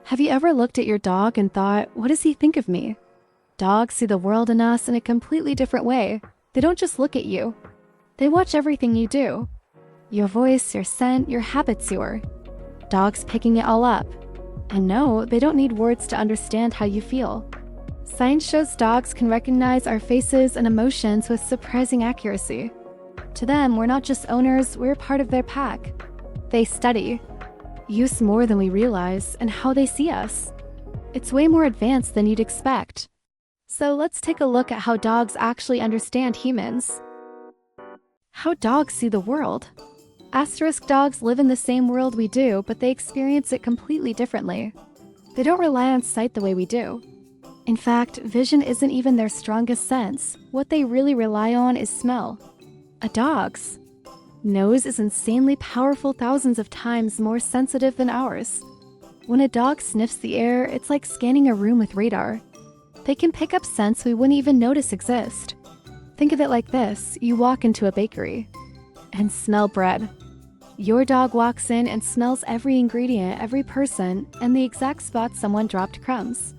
Have you ever looked at your dog and thought, what does he think of me? Dogs see the world and us in a completely different way. They don't just look at you. They watch everything you do. Your voice, your scent, your habits, dogs picking it all up. And no, they don't need words to understand how you feel. Science shows dogs can recognize our faces and emotions with surprising accuracy. To them, we're not just owners, we're part of their pack. They study, use more than we realize, and how they see us. It's way more advanced than you'd expect. So let's take a look at how dogs actually understand humans. How dogs see the world. Asterisk dogs live in the same world we do, but they experience it completely differently. They don't rely on sight the way we do. In fact, vision isn't even their strongest sense. What they really rely on is smell. A dog's nose is insanely powerful, thousands of times more sensitive than ours. When a dog sniffs the air, it's like scanning a room with radar. They can pick up scents we wouldn't even notice exist. Think of it like this: you walk into a bakery and smell bread. Your dog walks in and smells every ingredient, every person, and the exact spot someone dropped crumbs.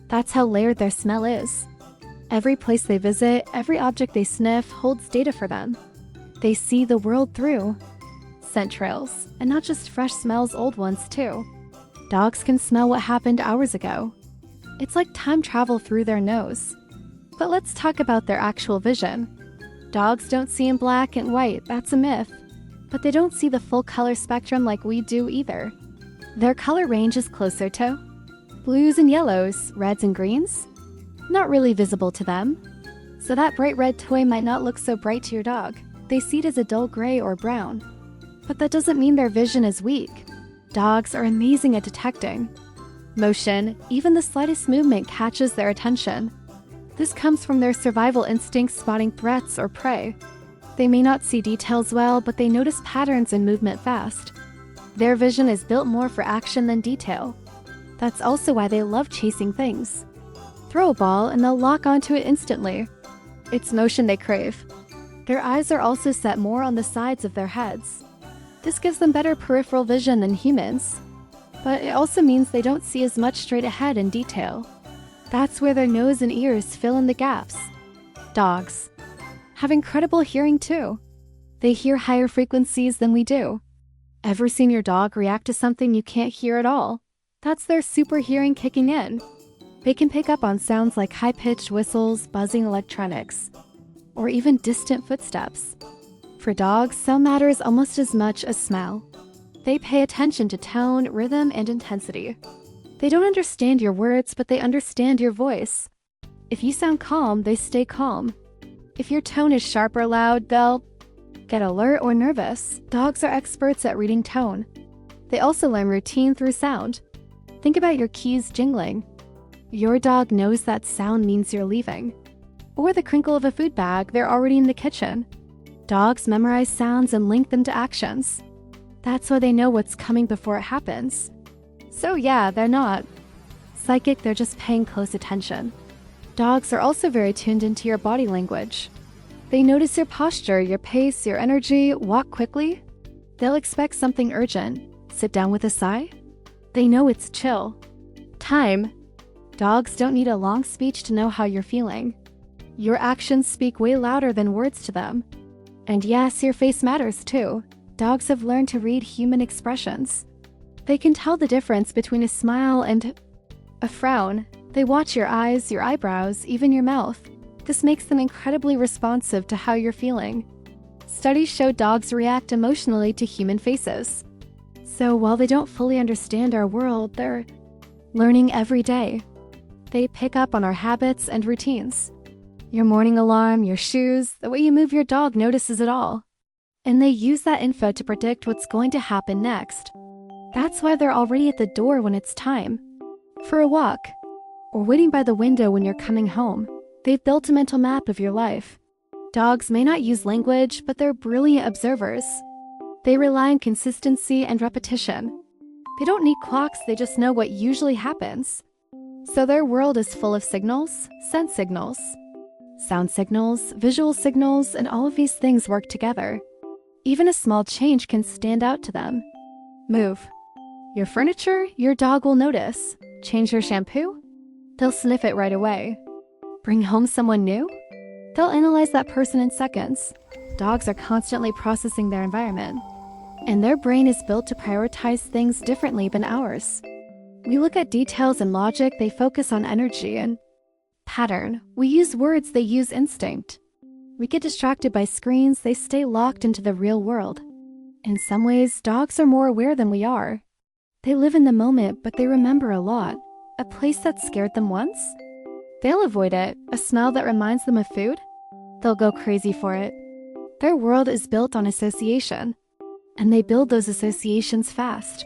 That's how layered their smell is. Every place they visit, every object they sniff holds data for them. They see the world through scent trails, and not just fresh smells, old ones too. Dogs can smell what happened hours ago. It's like time travel through their nose. But let's talk about their actual vision. Dogs don't see in black and white, that's a myth. But they don't see the full color spectrum like we do either. Their color range is closer to blues and yellows, reds and greens. Not really visible to them. So that bright red toy might not look so bright to your dog. They see it as a dull gray or brown. But that doesn't mean their vision is weak. Dogs are amazing at detecting motion. Even the slightest movement catches their attention. This comes from their survival instincts spotting threats or prey. They may not see details well, but they notice patterns and movement fast. Their vision is built more for action than detail. That's also why they love chasing things. Throw a ball and they'll lock onto it instantly. It's motion they crave. Their eyes are also set more on the sides of their heads. This gives them better peripheral vision than humans. But it also means they don't see as much straight ahead in detail. That's where their nose and ears fill in the gaps. Dogs have incredible hearing too. They hear higher frequencies than we do. Ever seen your dog react to something you can't hear at all? That's their super hearing kicking in. They can pick up on sounds like high-pitched whistles, buzzing electronics, or even distant footsteps. For dogs, sound matters almost as much as smell. They pay attention to tone, rhythm, and intensity. They don't understand your words, but they understand your voice. If you sound calm, they stay calm. If your tone is sharp or loud, they'll get alert or nervous. Dogs are experts at reading tone. They also learn routine through sound. Think about your keys jingling. Your dog knows that sound means you're leaving. Or the crinkle of a food bag, they're already in the kitchen. Dogs memorize sounds and link them to actions. That's why they know what's coming before it happens. So yeah, they're not psychic, they're just paying close attention. Dogs are also very tuned into your body language. They notice your posture, your pace, your energy. Walk quickly. They'll expect something urgent. Sit down with a sigh. They know it's chill. Time. Dogs don't need a long speech to know how you're feeling. Your actions speak way louder than words to them. And yes, your face matters too. Dogs have learned to read human expressions. They can tell the difference between a smile and a frown. They watch your eyes, your eyebrows, even your mouth. This makes them incredibly responsive to how you're feeling. Studies show dogs react emotionally to human faces. So while they don't fully understand our world, they're learning every day. They pick up on our habits and routines. Your morning alarm, your shoes, the way you move your dog notices it all. And they use that info to predict what's going to happen next. That's why they're already at the door when it's time. For a walk, or waiting by the window when you're coming home. They've built a mental map of your life. Dogs may not use language, but they're brilliant observers. They rely on consistency and repetition. They don't need clocks, they just know what usually happens. So their world is full of signals, sense signals, sound signals, visual signals, and all of these things work together. Even a small change can stand out to them. Move. Your furniture, your dog will notice. Change your shampoo? They'll sniff it right away. Bring home someone new? They'll analyze that person in seconds. Dogs are constantly processing their environment, and their brain is built to prioritize things differently than ours. We look at details and logic, they focus on energy and pattern. We use words, they use instinct. We get distracted by screens, they stay locked into the real world. In some ways, dogs are more aware than we are. They live in the moment, but they remember a lot. A place that scared them once? They'll avoid it. A smell that reminds them of food? They'll go crazy for it. Their world is built on association, and they build those associations fast.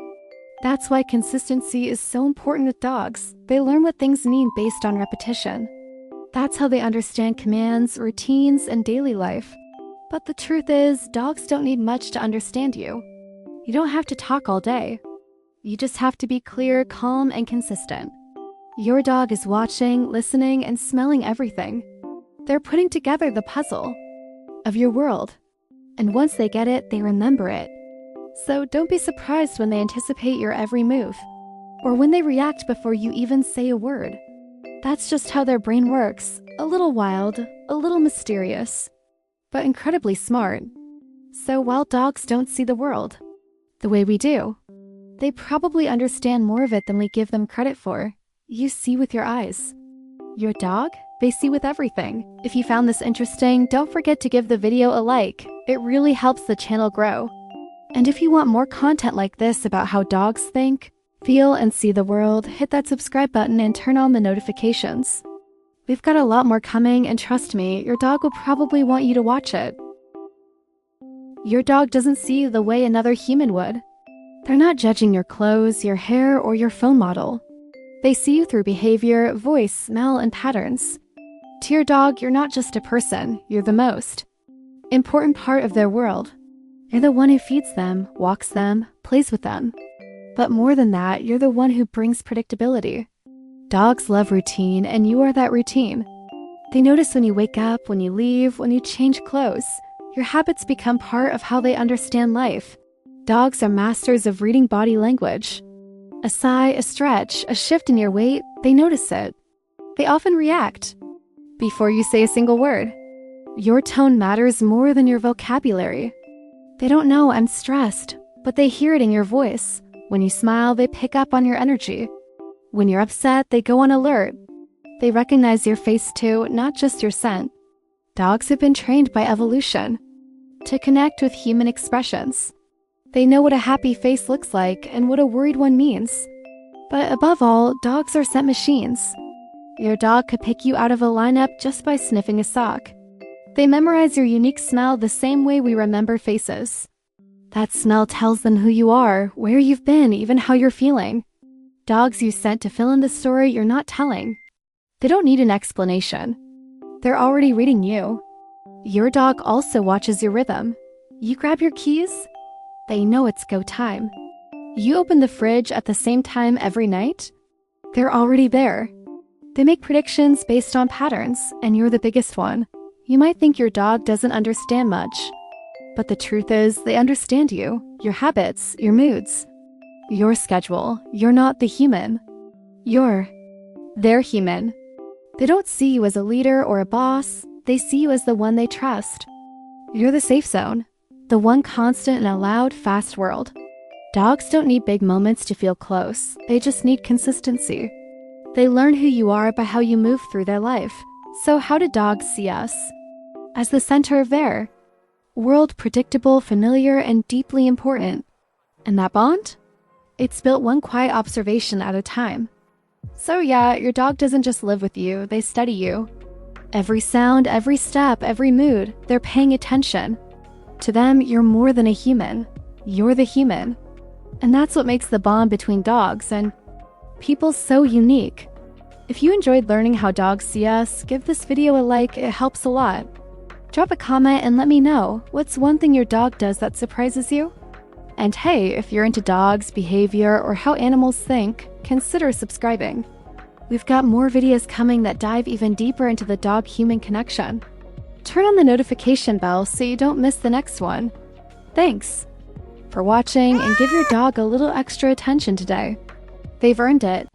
That's why consistency is so important with dogs. They learn what things mean based on repetition. That's how they understand commands, routines, and daily life. But the truth is, dogs don't need much to understand you. You don't have to talk all day. You just have to be clear, calm, and consistent. Your dog is watching, listening, and smelling everything. They're putting together the puzzle of your world. And once they get it, they remember it. So don't be surprised when they anticipate your every move, or when they react before you even say a word. That's just how their brain works. A little wild, a little mysterious, but incredibly smart. So while dogs don't see the world the way we do, they probably understand more of it than we give them credit for. You see with your eyes. Your dog? They see with everything. If you found this interesting, don't forget to give the video a like. It really helps the channel grow. And if you want more content like this about how dogs think, feel, and see the world, hit that subscribe button and turn on the notifications. We've got a lot more coming, and trust me, your dog will probably want you to watch it. Your dog doesn't see you the way another human would. They're not judging your clothes, your hair, or your phone model. They see you through behavior, voice, smell, and patterns. To your dog, you're not just a person, you're the most important part of their world. You're the one who feeds them, walks them, plays with them. But more than that, you're the one who brings predictability. Dogs love routine, and you are that routine. They notice when you wake up, when you leave, when you change clothes. Your habits become part of how they understand life. Dogs are masters of reading body language. A sigh, a stretch, a shift in your weight, they notice it. They often react before you say a single word. Your tone matters more than your vocabulary. They don't know I'm stressed, but they hear it in your voice. When you smile, they pick up on your energy. When you're upset, they go on alert. They recognize your face too, not just your scent. Dogs have been trained by evolution to connect with human expressions. They know what a happy face looks like and what a worried one means. But above all, dogs are scent machines. Your dog could pick you out of a lineup just by sniffing a sock. They memorize your unique smell the same way we remember faces. That smell tells them who you are, where you've been, even how you're feeling. Dogs use scent to fill in the story you're not telling. They don't need an explanation. They're already reading you. Your dog also watches your rhythm. You grab your keys, they know it's go time. You open the fridge at the same time every night, they're already there. They make predictions based on patterns, and you're the biggest one. You might think your dog doesn't understand much, but the truth is they understand you, your habits, your moods, your schedule. You're not the human. They're human. They don't see you as a leader or a boss. They see you as the one they trust. You're the safe zone, the one constant in a loud, fast world. Dogs don't need big moments to feel close. They just need consistency. They learn who you are by how you move through their life. So how do dogs see us? As the center of their world, predictable, familiar, and deeply important. And that bond? It's built one quiet observation at a time. So yeah, your dog doesn't just live with you, they study you. Every sound, every step, every mood, they're paying attention. To them, you're more than a human. You're the human. And that's what makes the bond between dogs and people so unique. If you enjoyed learning how dogs see us, give this video a like, it helps a lot. Drop a comment and let me know, what's one thing your dog does that surprises you? And hey, if you're into dogs, behavior, or how animals think, consider subscribing. We've got more videos coming that dive even deeper into the dog-human connection. Turn on the notification bell so you don't miss the next one. Thanks for watching and give your dog a little extra attention today. They've earned it.